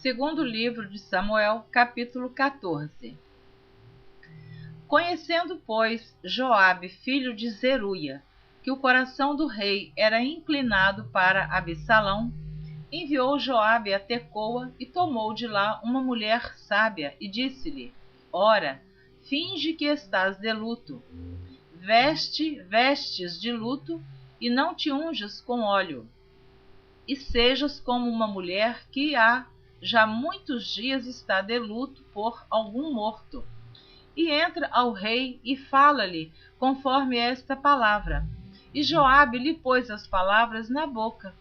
Segundo livro de Samuel, capítulo 14. Conhecendo, pois, Joabe, filho de Zeruia, que o coração do rei era inclinado para Absalão, enviou Joabe a Tecoa e tomou de lá uma mulher sábia e disse-lhe: Ora, finge que estás de luto. Veste vestes de luto e não te unjas com óleo. E sejas como uma mulher que há já muitos dias está de luto por algum morto. E entra ao rei e fala-lhe conforme esta palavra. E Joabe lhe pôs as palavras na boca.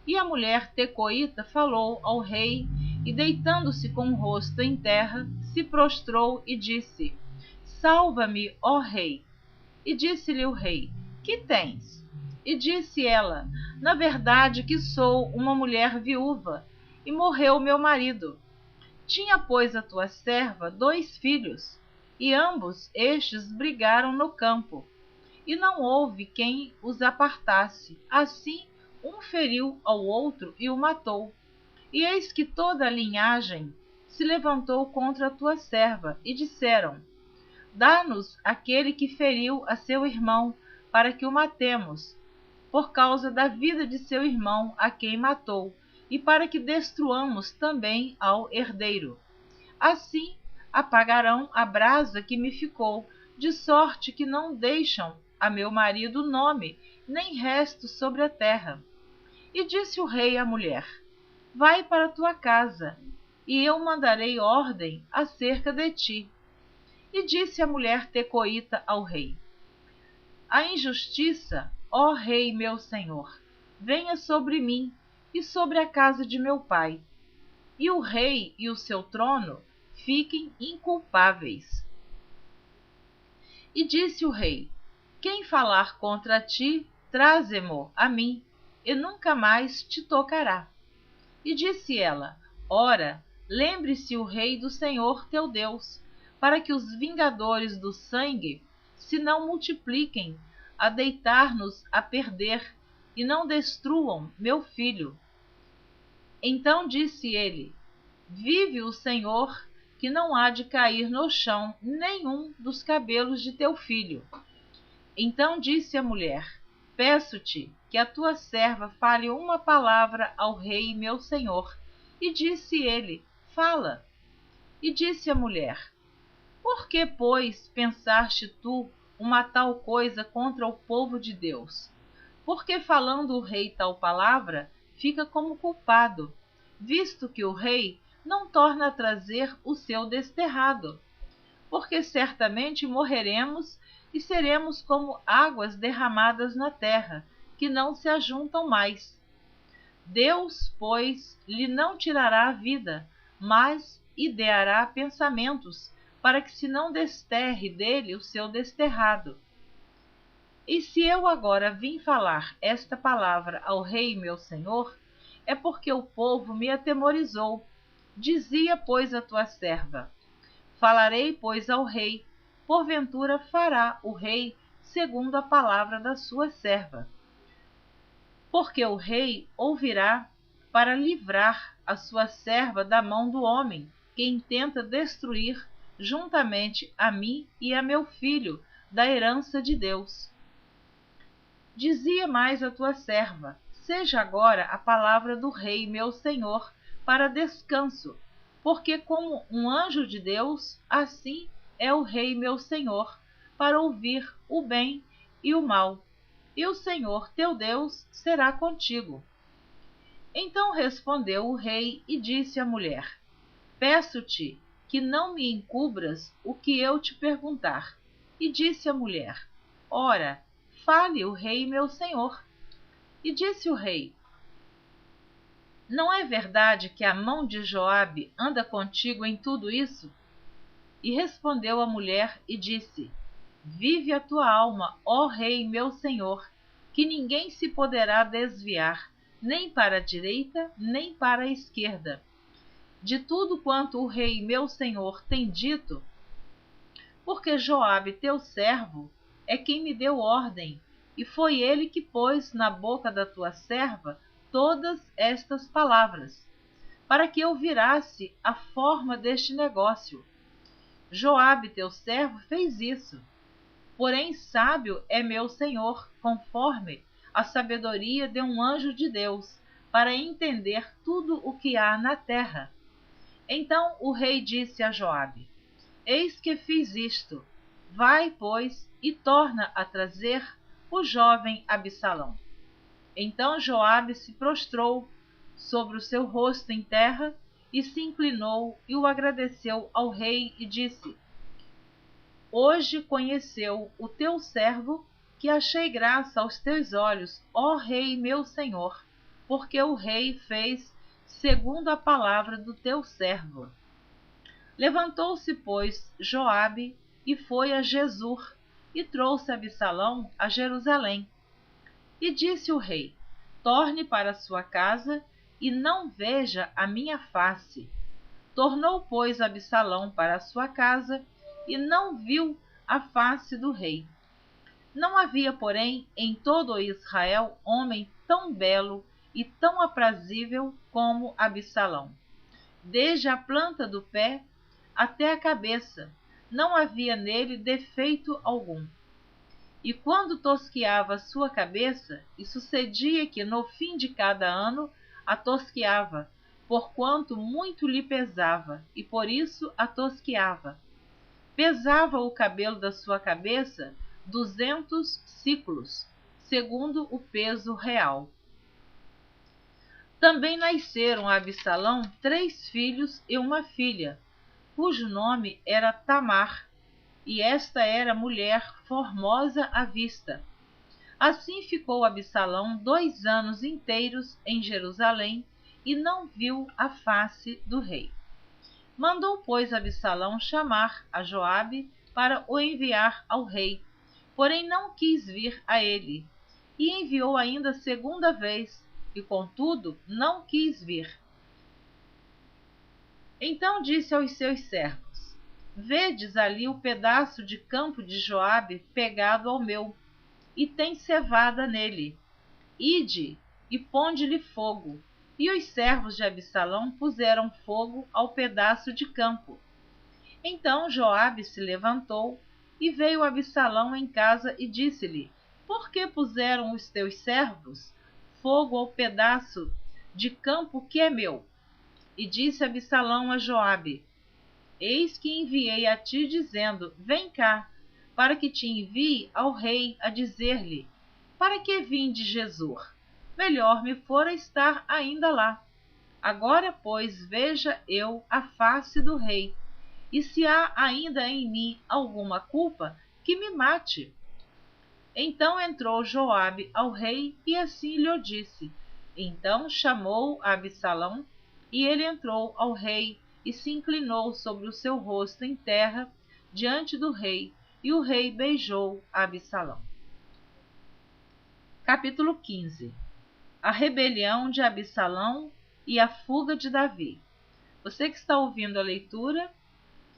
E a mulher tecoíta falou ao rei, e deitando-se com o rosto em terra, se prostrou e disse: Salva-me, ó rei. E disse-lhe o rei: Que tens? E disse ela: Na verdade que sou uma mulher viúva, e morreu meu marido. Tinha, pois, a tua serva 2 filhos, e ambos estes brigaram no campo, e não houve quem os apartasse. Assim, um feriu ao outro e o matou. E eis que toda a linhagem se levantou contra a tua serva, e disseram: Dá-nos aquele que feriu a seu irmão, para que o matemos, por causa da vida de seu irmão, a quem matou, e para que destruamos também ao herdeiro. Assim apagarão a brasa que me ficou, de sorte que não deixam a meu marido nome, nem resto sobre a terra. E disse o rei à mulher: Vai para tua casa, e eu mandarei ordem acerca de ti. E disse a mulher tecoíta ao rei: A injustiça, ó rei meu senhor, venha sobre mim e sobre a casa de meu pai, e o rei e o seu trono fiquem inculpáveis. E disse o rei: Quem falar contra ti, traze-mo a mim, e nunca mais te tocará. E disse ela: Ora, lembre-se o rei do Senhor teu Deus, para que os vingadores do sangue se não multipliquem a deitar-nos a perder, e não destruam meu filho. Então disse ele: Vive o Senhor, que não há de cair no chão nenhum dos cabelos de teu filho. Então disse a mulher: Peço-te que a tua serva fale uma palavra ao rei meu senhor. E disse ele: Fala. E disse a mulher: Por que, pois, pensaste tu uma tal coisa contra o povo de Deus? Porque falando o rei tal palavra, fica como culpado, visto que o rei não torna a trazer o seu desterrado. Porque certamente morreremos e seremos como águas derramadas na terra, que não se ajuntam mais. Deus, pois, lhe não tirará a vida, mas ideará pensamentos, para que se não desterre dele o seu desterrado. E se eu agora vim falar esta palavra ao rei meu senhor, é porque o povo me atemorizou. Dizia, pois, a tua serva: Falarei, pois, ao rei, porventura fará o rei segundo a palavra da sua serva. Porque o rei ouvirá para livrar a sua serva da mão do homem, que intenta destruir juntamente a mim e a meu filho da herança de Deus. Dizia mais a tua serva: Seja agora a palavra do rei meu senhor para descanso, porque como um anjo de Deus, assim é o rei meu senhor, para ouvir o bem e o mal, e o Senhor teu Deus será contigo. Então respondeu o rei e disse à mulher: Peço-te que não me encubras o que eu te perguntar. E disse a mulher: Ora, fale o rei meu senhor. E disse o rei: Não é verdade que a mão de Joabe anda contigo em tudo isso? E respondeu a mulher e disse: Vive a tua alma, ó rei meu senhor, que ninguém se poderá desviar, nem para a direita, nem para a esquerda, de tudo quanto o rei meu senhor tem dito, porque Joabe teu servo é quem me deu ordem, e foi ele que pôs na boca da tua serva todas estas palavras, para que eu virasse a forma deste negócio. Joabe, teu servo, fez isso. Porém, sábio é meu senhor, conforme a sabedoria de um anjo de Deus, para entender tudo o que há na terra. Então o rei disse a Joabe: Eis que fiz isto. Vai, pois, e torna a trazer o jovem Absalão. Então Joabe se prostrou sobre o seu rosto em terra e se inclinou e o agradeceu ao rei e disse: Hoje conheceu o teu servo que achei graça aos teus olhos, ó rei meu senhor, porque o rei fez segundo a palavra do teu servo. Levantou-se, pois, Joabe e foi a Jesur e trouxe Absalão a Jerusalém. E disse o rei: Torne para sua casa e não veja a minha face. Tornou, pois, Absalão para sua casa e não viu a face do rei. Não havia, porém, em todo Israel homem tão belo e tão aprazível como Absalão. Desde a planta do pé até a cabeça, não havia nele defeito algum. E quando tosquiava sua cabeça, e sucedia que no fim de cada ano a tosquiava, porquanto muito lhe pesava, e por isso a tosquiava. Pesava o cabelo da sua cabeça 200 siclos, segundo o peso real. Também nasceram a Absalão 3 filhos e uma filha, cujo nome era Tamar, e esta era mulher formosa à vista. Assim ficou Absalão 2 anos inteiros em Jerusalém e não viu a face do rei. Mandou, pois, Absalão chamar a Joabe para o enviar ao rei, porém não quis vir a ele, e enviou ainda 2ª vez, e contudo não quis vir. Então disse aos seus servos: Vedes ali o pedaço de campo de Joabe pegado ao meu, e tem cevada nele. Ide e ponde-lhe fogo. E os servos de Absalão puseram fogo ao pedaço de campo. Então Joabe se levantou e veio Absalão em casa e disse-lhe: Por que puseram os teus servos fogo ao pedaço de campo que é meu? E disse Absalão a Joabe: Eis que enviei a ti dizendo: Vem cá, para que te envie ao rei a dizer-lhe: Para que vim de Jesur? Melhor me fora estar ainda lá. Agora, pois, veja eu a face do rei, e se há ainda em mim alguma culpa, que me mate. Então entrou Joabe ao rei e assim lhe disse. Então chamou Absalão, e ele entrou ao rei e se inclinou sobre o seu rosto em terra diante do rei, e o rei beijou Absalão. Capítulo 15. A rebelião de Absalão e a fuga de Davi. Você que está ouvindo a leitura,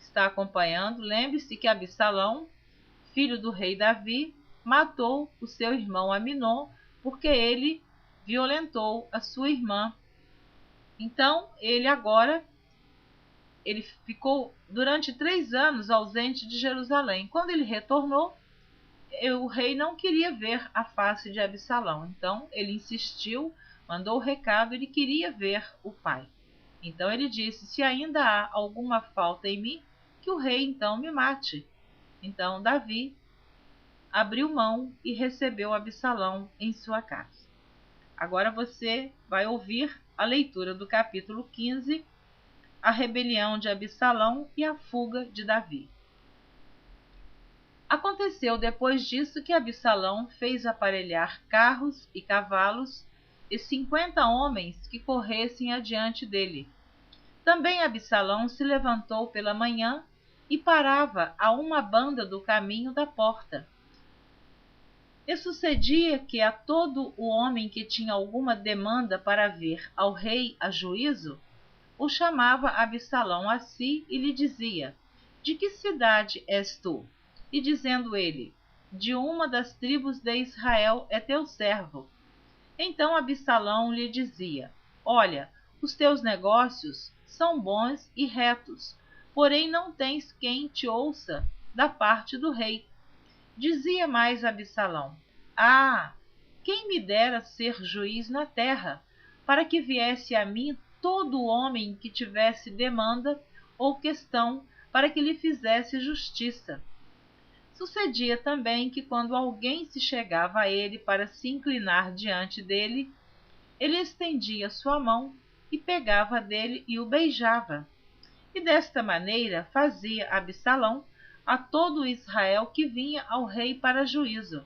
está acompanhando, lembre-se que Absalão, filho do rei Davi, matou o seu irmão Aminon porque ele violentou a sua irmã. Então, ele ficou durante 3 anos ausente de Jerusalém. Quando ele retornou, o rei não queria ver a face de Absalão. Então, ele insistiu, mandou o recado, ele queria ver o pai. Então, ele disse: se ainda há alguma falta em mim, que o rei então me mate. Então, Davi abriu mão e recebeu Absalão em sua casa. Agora você vai ouvir a leitura do capítulo 15, a rebelião de Absalão e a fuga de Davi. Aconteceu depois disso que Absalão fez aparelhar carros e cavalos e 50 homens que corressem adiante dele. Também Absalão se levantou pela manhã e parava a uma banda do caminho da porta. E sucedia que a todo o homem que tinha alguma demanda para vir ao rei a juízo, o chamava Absalão a si e lhe dizia: De que cidade és tu? E dizendo ele: De uma das tribos de Israel é teu servo. Então Absalão lhe dizia: Olha, Os teus negócios são bons e retos, porém não tens quem te ouça da parte do rei. Dizia mais Absalão: Ah, quem me dera ser juiz na terra, para que viesse a mim todo homem que tivesse demanda ou questão, para que lhe fizesse justiça. Sucedia também que, quando alguém se chegava a ele para se inclinar diante dele, ele estendia sua mão e pegava dele e o beijava. E desta maneira fazia Absalão a todo Israel que vinha ao rei para juízo.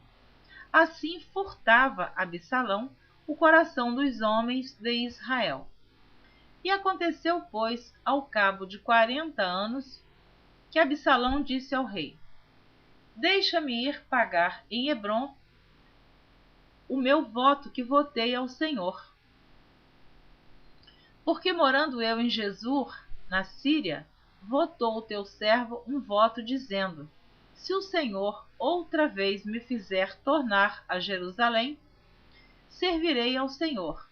Assim furtava Absalão o coração dos homens de Israel. E aconteceu, pois, ao cabo de 40 anos, que Absalão disse ao rei: Deixa-me ir pagar em Hebrom o meu voto que votei ao Senhor. Porque morando eu em Jesur, na Síria, votou o teu servo um voto dizendo: Se o Senhor outra vez me fizer tornar a Jerusalém, servirei ao Senhor.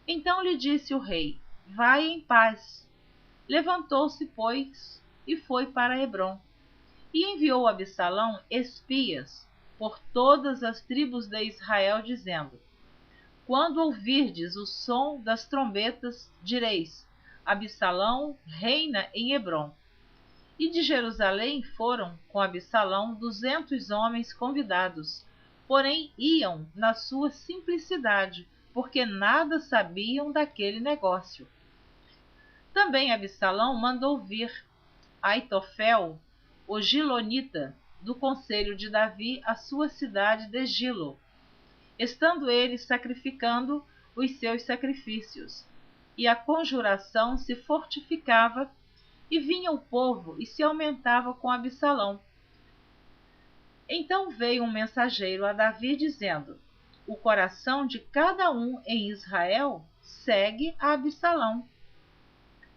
Então lhe disse o rei: Vai em paz. Levantou-se, pois, e foi para Hebrom. E enviou Absalão espias por todas as tribos de Israel, dizendo: Quando ouvirdes o som das trombetas, direis: Absalão reina em Hebrom. E de Jerusalém foram com Absalão 200 homens convidados, porém iam na sua simplicidade, porque nada sabiam daquele negócio. Também Absalão mandou vir Aitofel, o gilonita, do conselho de Davi, à sua cidade de Gilo, estando ele sacrificando os seus sacrifícios. E a conjuração se fortificava, e vinha o povo e se aumentava com Absalão. Então veio um mensageiro a Davi, dizendo: O coração de cada um em Israel segue a Absalão.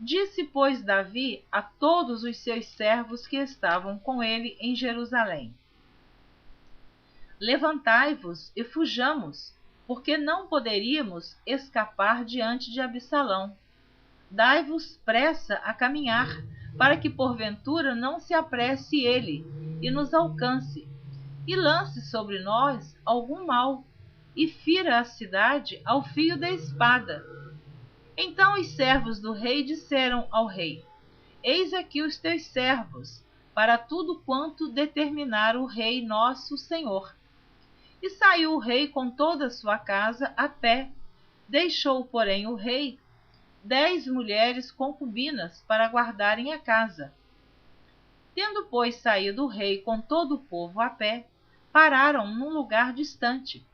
Disse, pois, Davi a todos os seus servos que estavam com ele em Jerusalém: Levantai-vos e fujamos, porque não poderíamos escapar diante de Absalão. Dai-vos pressa a caminhar, para que porventura não se apresse ele e nos alcance, e lance sobre nós algum mal, e fira a cidade ao fio da espada. Então os servos do rei disseram ao rei: Eis aqui os teus servos, para tudo quanto determinar o rei nosso senhor. E saiu o rei com toda a sua casa a pé. Deixou, porém, o rei 10 mulheres concubinas para guardarem a casa. Tendo, pois, saído o rei com todo o povo a pé, pararam num lugar distante,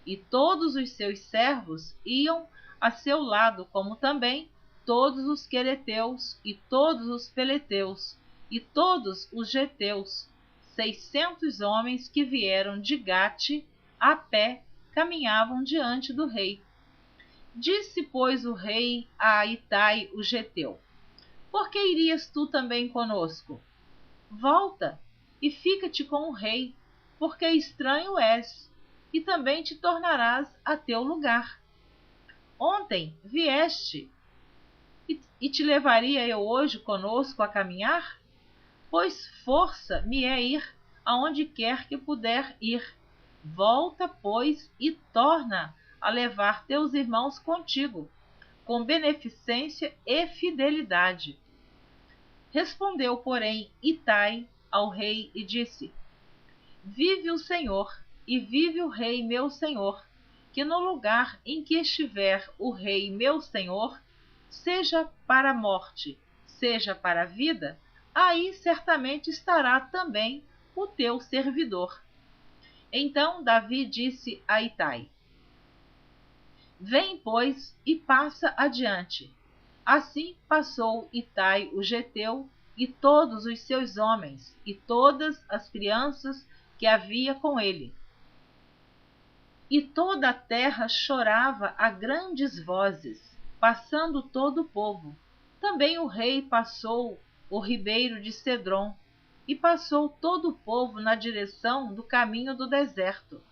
e todos os seus servos iam a seu lado, como também todos os quereteus, e todos os peleteus, e todos os geteus, 600 homens que vieram de Gate a pé, caminhavam diante do rei. Disse, pois, o rei a Itai, o geteu: Por que irias tu também conosco? Volta e fica-te com o rei, porque estranho és, e também te tornarás a teu lugar. Ontem vieste, e te levaria eu hoje conosco a caminhar? Pois força me é ir aonde quer que puder ir. Volta, pois, e torna a levar teus irmãos contigo, com beneficência e fidelidade. Respondeu, porém, Itai ao rei e disse: Vive o Senhor, e vive o rei meu senhor, que no lugar em que estiver o rei meu senhor, seja para a morte, seja para a vida, aí certamente estará também o teu servidor. Então Davi disse a Itai: Vem, pois, e passa adiante. Assim passou Itai o geteu, e todos os seus homens, e todas as crianças que havia com ele. E toda a terra chorava a grandes vozes, passando todo o povo. Também o rei passou o ribeiro de Cedrom, e passou todo o povo na direção do caminho do deserto.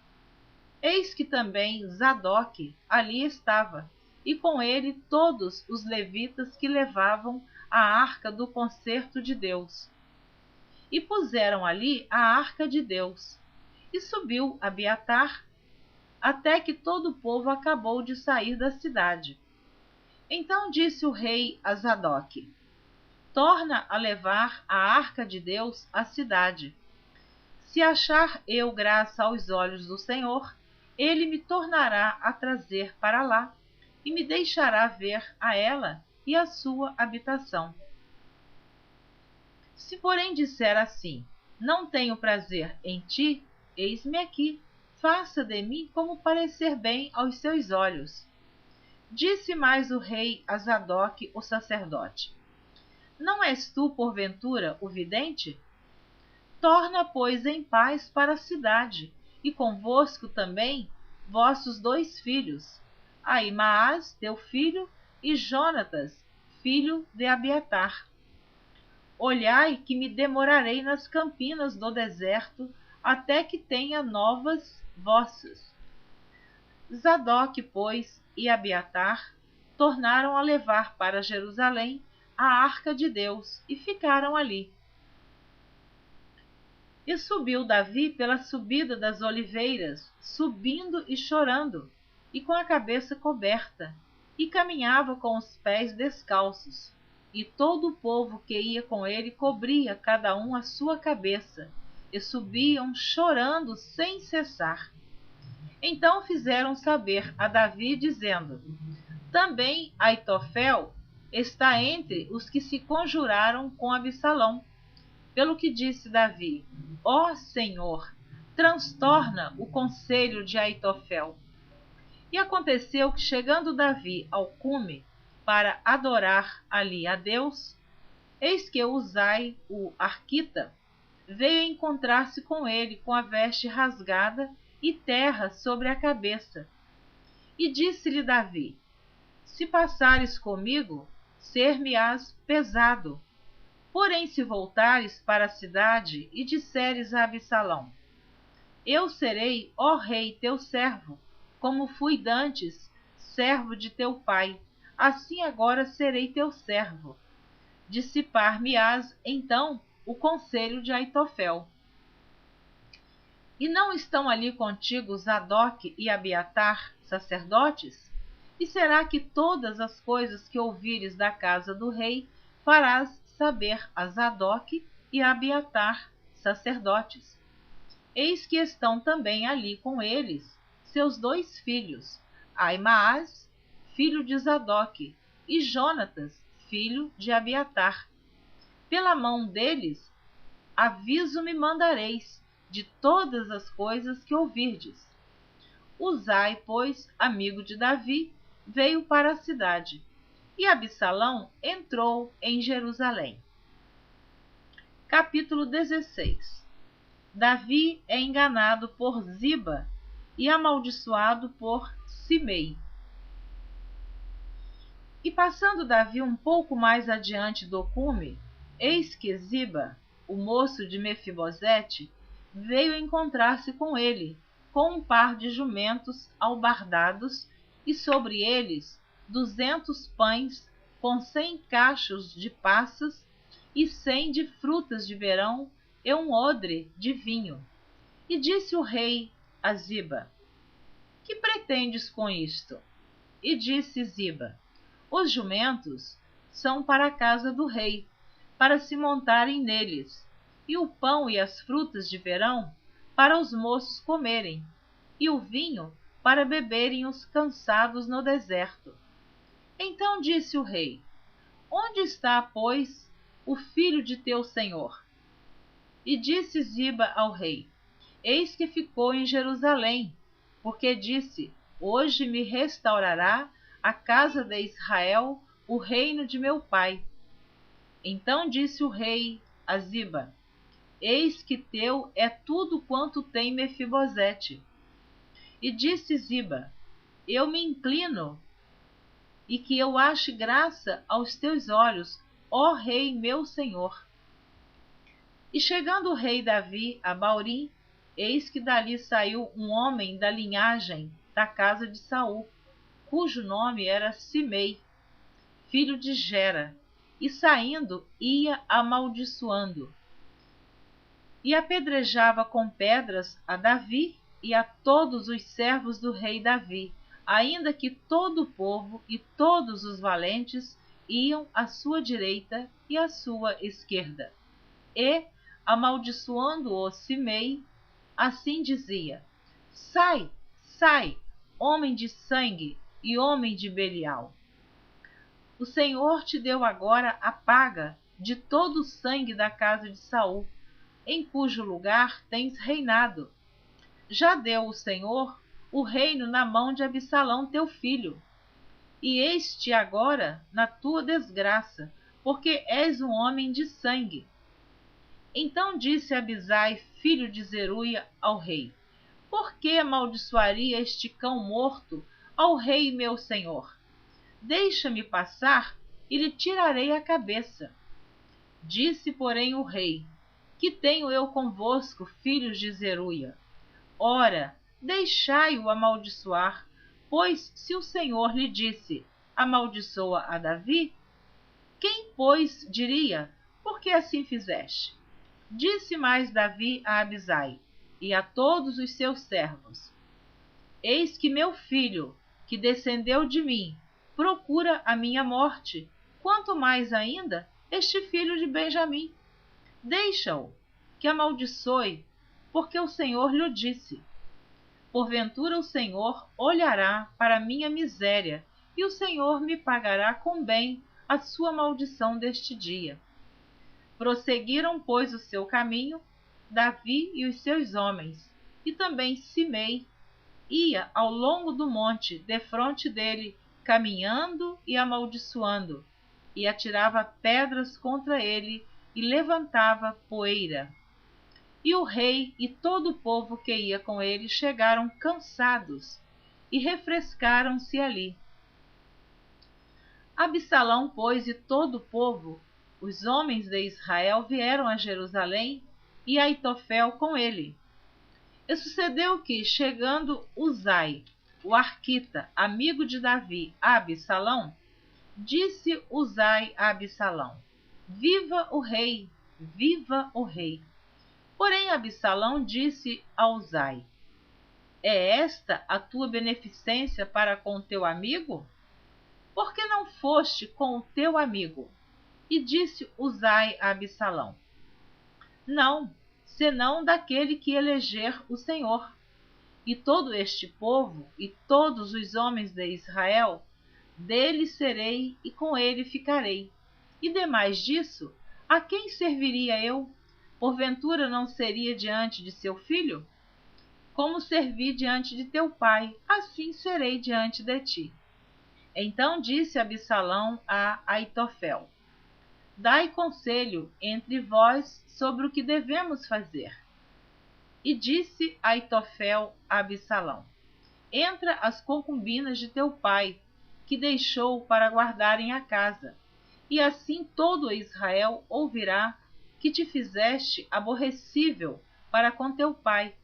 Eis que também Zadok ali estava, e com ele todos os levitas que levavam a arca do concerto de Deus. E puseram ali a arca de Deus. E subiu Abiatar, até que todo o povo acabou de sair da cidade. Então disse o rei a Zadoque: torna a levar a arca de Deus à cidade. Se achar eu graça aos olhos do Senhor, ele me tornará a trazer para lá, e me deixará ver a ela e a sua habitação. Se porém disser assim: não tenho prazer em ti, eis-me aqui, faça de mim como parecer bem aos seus olhos. Disse mais o rei a Zadoque, o sacerdote: não és tu, porventura, o vidente? Torna, pois, em paz para a cidade, e convosco também vossos 2 filhos, Ahimaás, teu filho, e Jonatas, filho de Abiatar. Olhai que me demorarei nas campinas do deserto, até que tenha novas vossas. Zadoque, pois, e Abiatar tornaram a levar para Jerusalém a arca de Deus e ficaram ali. E subiu Davi pela subida das oliveiras, subindo e chorando, e com a cabeça coberta, e caminhava com os pés descalços. E todo o povo que ia com ele cobria cada um a sua cabeça, e subiam chorando sem cessar. Então fizeram saber a Davi, dizendo: também Aitofel está entre os que se conjuraram com Absalão. Pelo que disse Davi: ó Senhor, transtorna o conselho de Aitofel. E aconteceu que, chegando Davi ao cume para adorar ali a Deus, eis que Uzai, o arquita, veio encontrar-se com ele com a veste rasgada e terra sobre a cabeça. E disse-lhe Davi: se passares comigo, ser-me-ás pesado. Porém, se voltares para a cidade e disseres a Absalão: eu serei, ó rei, teu servo, como fui dantes servo de teu pai, assim agora serei teu servo. Dissipar-me-ás então o conselho de Aitofel. E não estão ali contigo Zadoque e Abiatar, sacerdotes? E será que todas as coisas que ouvires da casa do rei farás saber a Zadoque e a Abiatar, sacerdotes? Eis que estão também ali com eles seus 2 filhos, Ahimaás, filho de Zadoque, e Jonatas, filho de Abiatar. Pela mão deles aviso me mandareis de todas as coisas que ouvirdes. Uzai, pois, amigo de Davi, veio para a cidade, e Absalão entrou em Jerusalém. Capítulo 16. Davi é enganado por Ziba e amaldiçoado por Simei. E passando Davi um pouco mais adiante do cume, eis que Ziba, o moço de Mefibosete, veio encontrar-se com ele, com um par de jumentos albardados, e sobre eles 200 pães, com 100 cachos de passas, e 100 de frutas de verão, e um odre de vinho. E disse o rei a Ziba: que pretendes com isto? E disse Ziba: os jumentos são para a casa do rei, para se montarem neles, e o pão e as frutas de verão para os moços comerem, e o vinho para beberem os cansados no deserto. Então disse o rei: onde está, pois, o filho de teu senhor? E disse Ziba ao rei: eis que ficou em Jerusalém, porque disse: hoje me restaurará a casa de Israel o reino de meu pai. Então disse o rei a Ziba: eis que teu é tudo quanto tem Mefibosete. E disse Ziba: eu me inclino, e que eu ache graça aos teus olhos, ó rei meu senhor. E chegando o rei Davi a Baurim, eis que dali saiu um homem da linhagem da casa de Saul, cujo nome era Simei, filho de Gera, e saindo ia amaldiçoando, e apedrejava com pedras a Davi e a todos os servos do rei Davi, ainda que todo o povo e todos os valentes iam à sua direita e à sua esquerda. E, amaldiçoando-o Simei, assim dizia: Sai, sai, homem de sangue e homem de Belial. O Senhor te deu agora a paga de todo o sangue da casa de Saul, em cujo lugar tens reinado. Já deu o Senhor o reino na mão de Absalão teu filho, e eis-te agora na tua desgraça, porque és um homem de sangue. Então disse Abisai, filho de Zeruia, ao rei: Por que amaldiçoaria este cão morto ao rei meu senhor? Deixa-me passar e lhe tirarei a cabeça. Disse, porém, o rei: Que tenho eu convosco, filhos de Zeruia? Ora, deixai-o amaldiçoar, pois se o Senhor lhe disse: Amaldiçoa a Davi, quem, pois, diria: Por que assim fizeste? Disse mais Davi a Abisai e a todos os seus servos: Eis que meu filho, que descendeu de mim, procura a minha morte, quanto mais ainda este filho de Benjamim. Deixa-o, que amaldiçoe, porque o Senhor lhe disse. Porventura o Senhor olhará para a minha miséria, e o Senhor me pagará com bem a sua maldição deste dia. Prosseguiram, pois, o seu caminho, Davi e os seus homens, e também Simei ia ao longo do monte defronte dele, caminhando e amaldiçoando, e atirava pedras contra ele e levantava poeira. E o rei e todo o povo que ia com ele chegaram cansados e refrescaram-se ali. Absalão, pois, e todo o povo, os homens de Israel, vieram a Jerusalém, e Aitofel com ele. E sucedeu que, chegando Uzai, o arquita, amigo de Davi, a Absalão, disse Uzai a Absalão: Viva o rei, viva o rei. Porém Absalão disse a Uzai: É esta a tua beneficência para com teu amigo? Por que não foste com o teu amigo? E disse Uzai a Absalão: Não, senão daquele que eleger o Senhor. E todo este povo e todos os homens de Israel, dele serei e com ele ficarei. E demais disso, a quem serviria eu? Porventura não seria diante de seu filho? Como servi diante de teu pai, assim serei diante de ti. Então disse Absalão a Aitofel: Dai conselho entre vós sobre o que devemos fazer. E disse Aitofel a Absalão: Entra as concubinas de teu pai, que deixou para guardarem a casa, e assim todo Israel ouvirá que te fizeste aborrecível para com teu pai,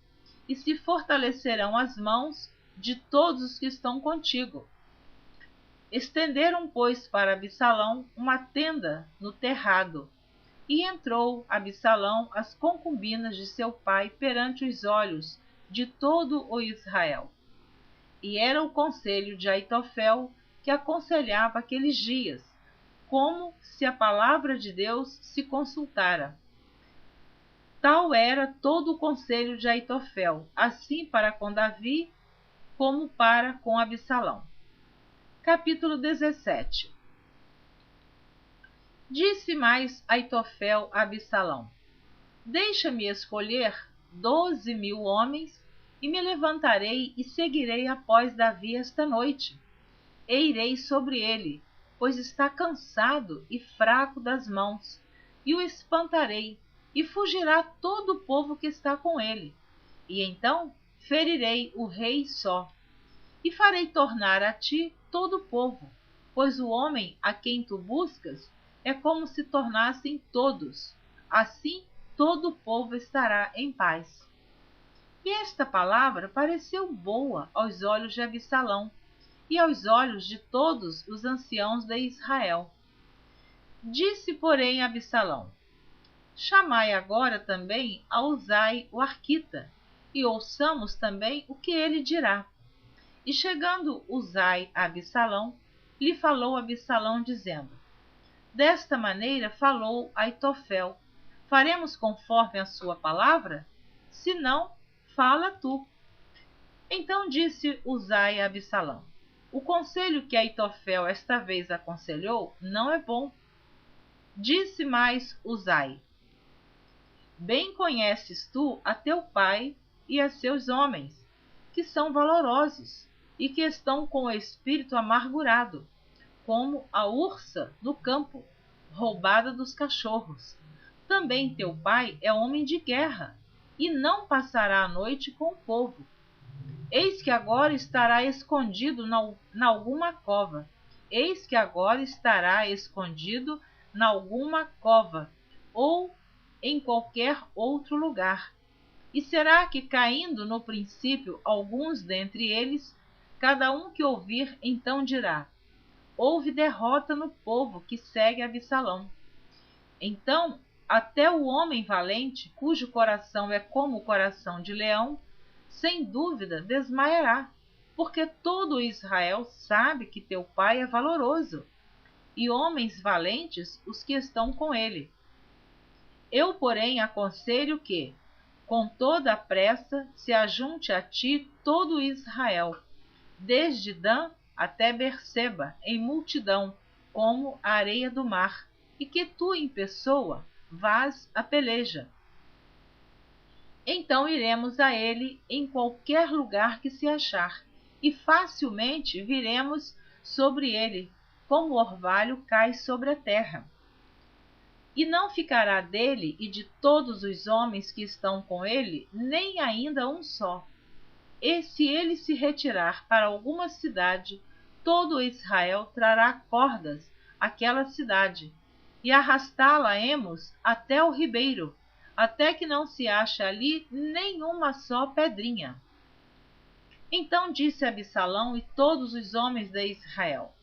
e se fortalecerão as mãos de todos os que estão contigo. Estenderam, pois, para Absalão uma tenda no terrado, e entrou Absalão as concubinas de seu pai perante os olhos de todo o Israel. E era o conselho de Aitofel que aconselhava aqueles dias, como se a palavra de Deus se consultara. Tal era todo o conselho de Aitofel, assim para com Davi, como para com Absalão. Capítulo 17. Disse mais Aitofel a Absalão: Deixa-me escolher 12.000 homens, e me levantarei e seguirei após Davi esta noite. E irei sobre ele, pois está cansado e fraco das mãos, e o espantarei, e fugirá todo o povo que está com ele. E então ferirei o rei só, e farei tornar a ti todo o povo, pois o homem a quem tu buscas é como se tornassem todos. Assim todo o povo estará em paz. E esta palavra pareceu boa aos olhos de Absalão, e aos olhos de todos os anciãos de Israel. Disse, porém, Absalão: chamai agora também a Uzai o arquita, e ouçamos também o que ele dirá. E chegando Uzai a Absalão, lhe falou Absalão, dizendo: desta maneira falou Aitofel: faremos conforme a sua palavra? Se não, fala tu. Então disse Uzai a Absalão: o conselho que Aitofel esta vez aconselhou não é bom. Disse mais Uzai: bem conheces tu a teu pai e a seus homens, que são valorosos e que estão com o espírito amargurado, como a ursa no campo, roubada dos cachorros. Também teu pai é homem de guerra, e não passará a noite com o povo. Eis que agora estará escondido na alguma cova. Eis que agora estará escondido na alguma cova, ou em qualquer outro lugar. E será que, caindo no princípio alguns dentre eles, cada um que ouvir então dirá: houve derrota no povo que segue Absalão. Então, até o homem valente, cujo coração é como o coração de leão, sem dúvida desmaiará, porque todo Israel sabe que teu pai é valoroso, e homens valentes os que estão com ele. Eu, porém, aconselho que, com toda a pressa, se ajunte a ti todo Israel, desde Dan até Berseba, em multidão, como a areia do mar, e que tu, em pessoa, vás a peleja. Então iremos a ele em qualquer lugar que se achar, e facilmente viremos sobre ele, como o orvalho cai sobre a terra. E não ficará dele e de todos os homens que estão com ele, nem ainda um só. E se ele se retirar para alguma cidade, todo Israel trará cordas àquela cidade, e arrastá-la-emos até o ribeiro, até que não se ache ali nenhuma só pedrinha. Então disse Absalão e todos os homens de Israel: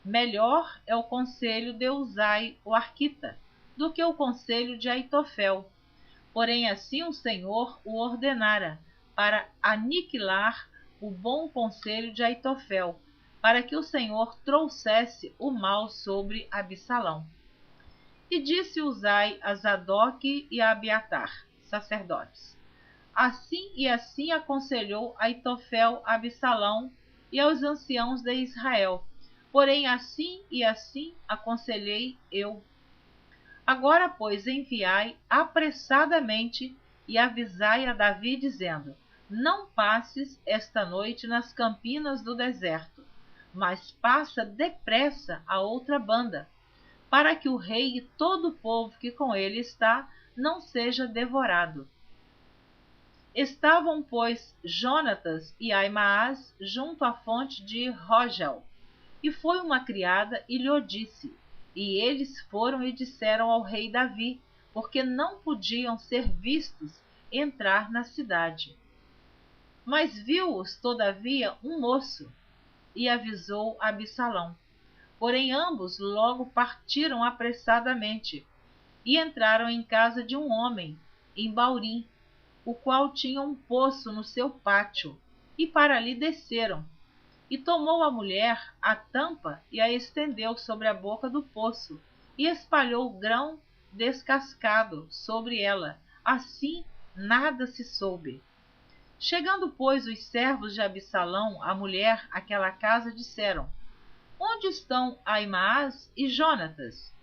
melhor é o conselho de Uzai o arquita, do que o conselho de Aitofel. Porém assim o Senhor o ordenara, para aniquilar o bom conselho de Aitofel, para que o Senhor trouxesse o mal sobre Absalão. E disse Uzai a Zadok e a Abiatar, sacerdotes: assim e assim aconselhou Aitofel a Absalão e aos anciãos de Israel, porém assim e assim aconselhei eu. Agora, pois, enviai apressadamente e avisai a Davi, dizendo: não passes esta noite nas campinas do deserto, mas passa depressa a outra banda, para que o rei e todo o povo que com ele está não seja devorado. Estavam, pois, Jonatas e Aimaas junto à fonte de Rogel, e foi uma criada e lhe disse. E eles foram e disseram ao rei Davi, porque não podiam ser vistos entrar na cidade. Mas viu-os, todavia, um moço, e avisou Absalão. Porém ambos logo partiram apressadamente, e entraram em casa de um homem, em Baurim, o qual tinha um poço no seu pátio, e para ali desceram. E tomou a mulher a tampa e a estendeu sobre a boca do poço, e espalhou grão descascado sobre ela. Assim nada se soube. Chegando, pois, os servos de Absalão, a mulher, àquela casa, disseram: onde estão Aimaas e Jonatas?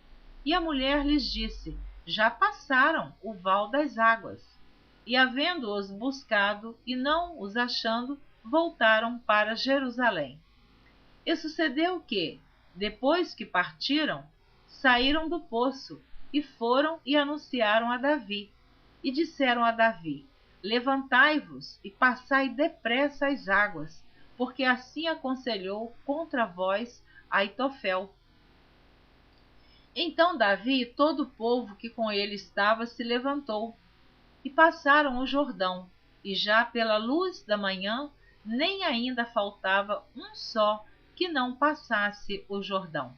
E a mulher lhes disse: já passaram o val das águas. E havendo-os buscado e não os achando, voltaram para Jerusalém. E sucedeu que, depois que partiram, saíram do poço e foram e anunciaram a Davi. E disseram a Davi: levantai-vos e passai depressa as águas, porque assim aconselhou contra vós Aitofel. Então Davi e todo o povo que com ele estava se levantou, e passaram o Jordão, e já pela luz da manhã nem ainda faltava um só que não passasse o Jordão.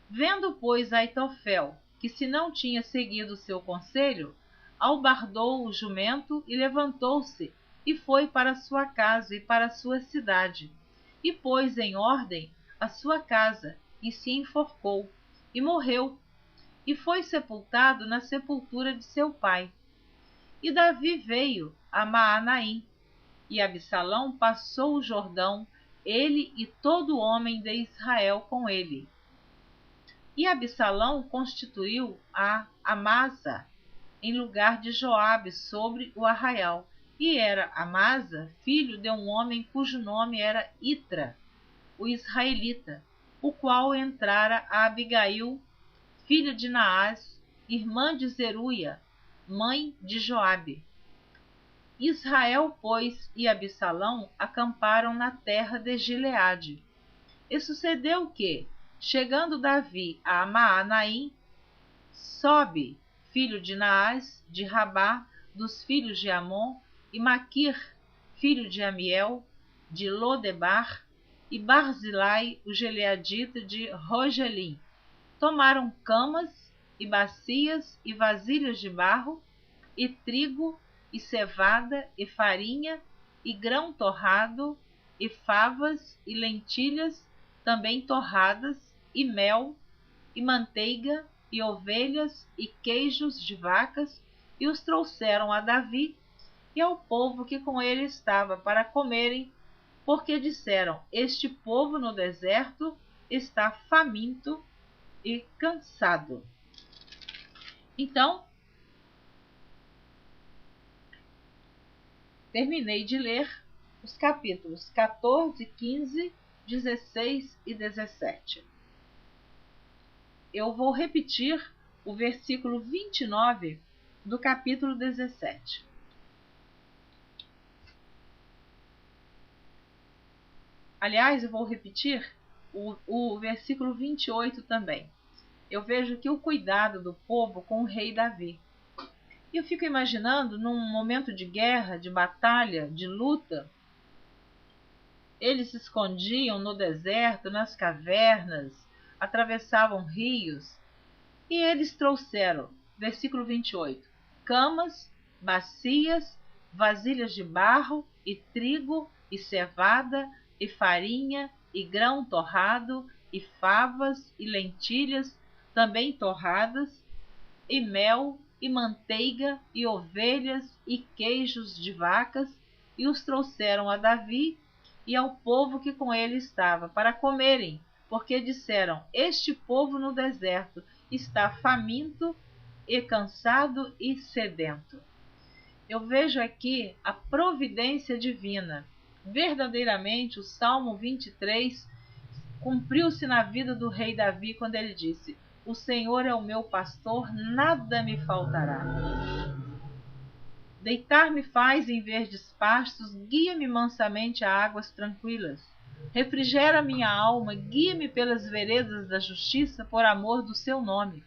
Vendo, pois, Aitofel que se não tinha seguido o seu conselho, albardou o jumento e levantou-se e foi para sua casa e para sua cidade, e pôs em ordem a sua casa, e se enforcou, e morreu, e foi sepultado na sepultura de seu pai. E Davi veio a Maanaim, e Absalão passou o Jordão, ele e todo homem de Israel com ele. E Absalão constituiu a Amasa em lugar de Joabe sobre o arraial, e era Amasa filho de um homem cujo nome era Itra, o israelita, o qual entrara a Abigail, filha de Naás, irmã de Zeruia, mãe de Joabe. Israel, pois, e Absalão acamparam na terra de Gileade. E sucedeu que, chegando Davi a Maanaim, Sobe, filho de Naás, de Rabá, dos filhos de Amon, e Maquir, filho de Amiel, de Lodebar, e Barzilai, o gileadita de Rogelim, tomaram camas, e bacias, e vasilhas de barro, e trigo, e cevada, e farinha, e grão torrado, e favas, e lentilhas, também torradas, e mel, e manteiga, e ovelhas, e queijos de vacas, e os trouxeram a Davi e ao povo que com ele estava para comerem, porque disseram: este povo no deserto está faminto e cansado. Então, terminei de ler os capítulos 14, 15, 16 e 17. Eu vou repetir o versículo 29 do capítulo 17. Aliás, eu vou repetir o versículo 28 também. Eu vejo aqui o cuidado do povo com o rei Davi. E eu fico imaginando, num momento de guerra, de batalha, de luta, eles se escondiam no deserto, nas cavernas, atravessavam rios, e eles trouxeram, versículo 28, camas, bacias, vasilhas de barro, e trigo, e cevada, e farinha, e grão torrado, e favas, e lentilhas, também torradas, e mel, e manteiga, e ovelhas, e queijos de vacas, e os trouxeram a Davi e ao povo que com ele estava, para comerem, porque disseram: este povo no deserto está faminto e cansado e sedento. Eu vejo aqui a providência divina. Verdadeiramente, o Salmo 23 cumpriu-se na vida do rei Davi quando ele disse: o Senhor é o meu pastor, nada me faltará. Deitar-me faz em verdes pastos, guia-me mansamente a águas tranquilas. Refrigera minha alma, guia-me pelas veredas da justiça por amor do seu nome.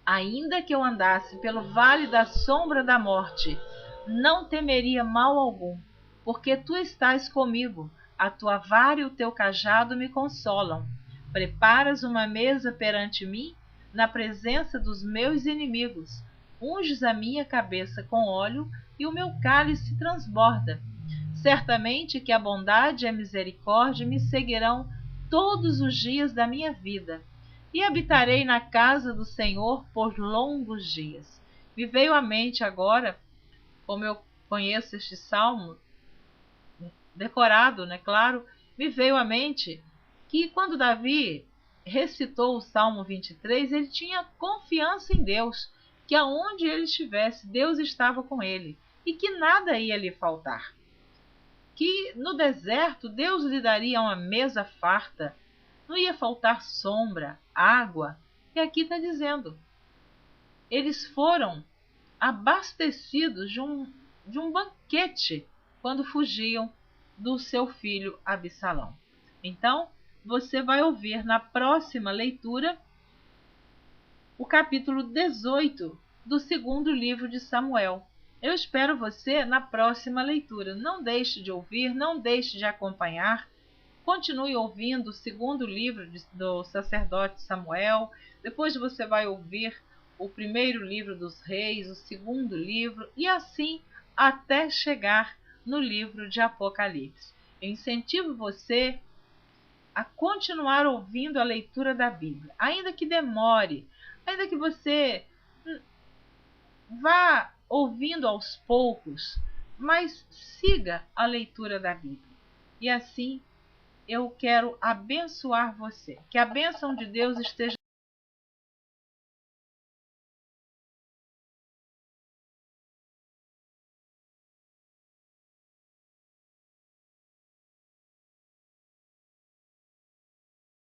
Ainda que eu andasse pelo vale da sombra da morte, não temeria mal algum, porque tu estás comigo, a tua vara e o teu cajado me consolam. Preparas uma mesa perante mim, na presença dos meus inimigos. Unges a minha cabeça com óleo e o meu cálice transborda. Certamente que a bondade e a misericórdia me seguirão todos os dias da minha vida, e habitarei na casa do Senhor por longos dias. Me veio à mente agora, como eu conheço este salmo decorado, claro, me veio à mente que quando Davi recitou o Salmo 23, ele tinha confiança em Deus, que aonde ele estivesse, Deus estava com ele, e que nada ia lhe faltar. Que no deserto Deus lhe daria uma mesa farta, não ia faltar sombra, água. E aqui está dizendo, eles foram abastecidos de um banquete quando fugiam do seu filho Absalão. Então, você vai ouvir na próxima leitura o capítulo 18 do segundo livro de Samuel. Eu espero você na próxima leitura. Não deixe de ouvir, não deixe de acompanhar. Continue ouvindo o segundo livro do sacerdote Samuel. Depois você vai ouvir o primeiro livro dos reis, o segundo livro, e assim até chegar no livro de Apocalipse. Eu incentivo você a continuar ouvindo a leitura da Bíblia, ainda que demore, ainda que você vá ouvindo aos poucos, mas siga a leitura da Bíblia. E assim eu quero abençoar você. Que a bênção de Deus esteja